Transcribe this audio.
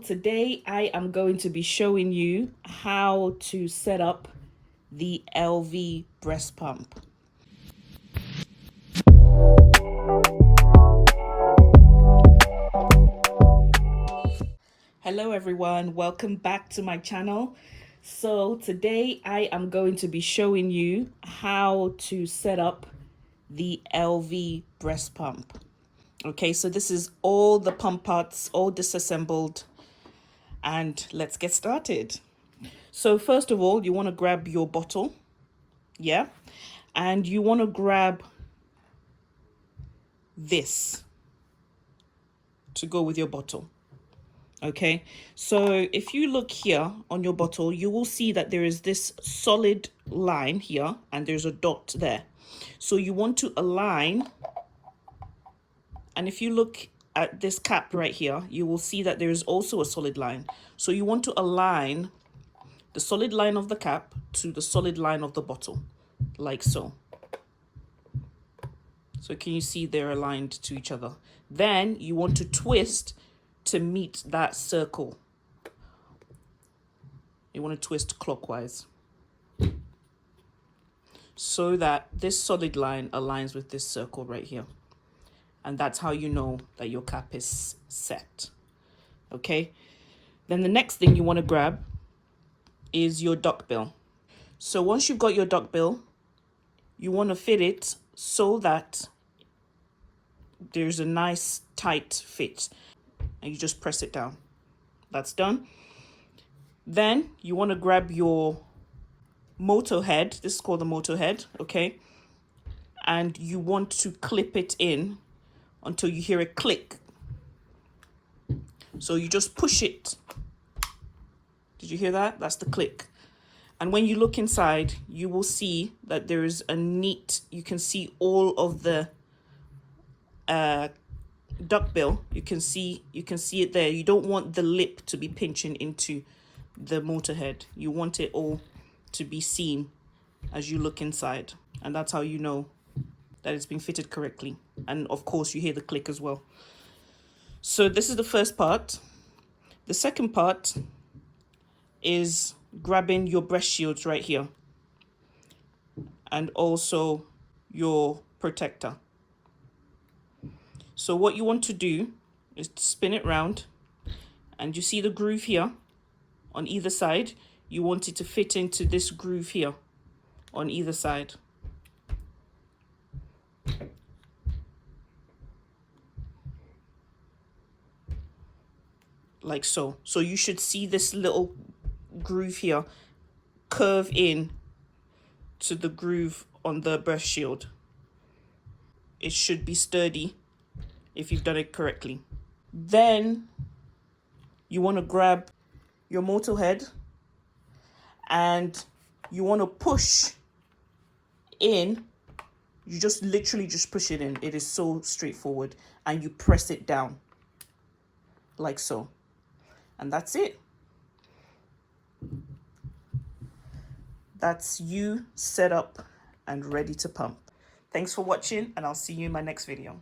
Today I am going to be showing you how to set up the Elvie breast pump. Hello everyone, welcome back to my channel. So today I am going to be showing you how to set up the Elvie breast pump. Okay, so this is all the pump parts, all disassembled, and let's get started. So first of all, you want to grab your bottle, yeah, and you want to grab this to go with your bottle. Okay, so if you look here on your bottle, you will see that there is this solid line here and there's a dot there. So you want to align, and if you look at this cap right here, you will see that there is also a solid line. So you want to align the solid line of the cap to the solid line of the bottle, like so. So can you see they're aligned to each other? Then you want to twist to meet that circle. You want to twist clockwise so that this solid line aligns with this circle right here. And that's how you know that your cap is set. Okay. Then the next thing you want to grab is your duckbill. So once you've got your duckbill, you want to fit it so that there's a nice tight fit, and you just press it down. That's done. Then you want to grab your motor head. This is called the motor head, okay? And you want to clip it in until you hear a click. So you just push it. Did you hear that? That's the click. And when you look inside, you will see that there is a neat, you can see all of the duckbill. You can see it there. You don't want the lip to be pinching into the motor head. You want it all to be seen as you look inside, and that's how you know that it's been fitted correctly. And of course you hear the click as well. So this is the first part. The second part is grabbing your breast shields right here and also your protector. So what you want to do is to spin it round, and you see the groove here on either side. You want it to fit into this groove here on either side. Like so. So you should see this little groove here curve in to the groove on the breast shield. It should be sturdy if you've done it correctly. Then you want to grab your motor head and you want to push in. You just literally just push it in. It is so straightforward. And you press it down like so. And that's it. That's you set up and ready to pump. Thanks for watching, and I'll see you in my next video.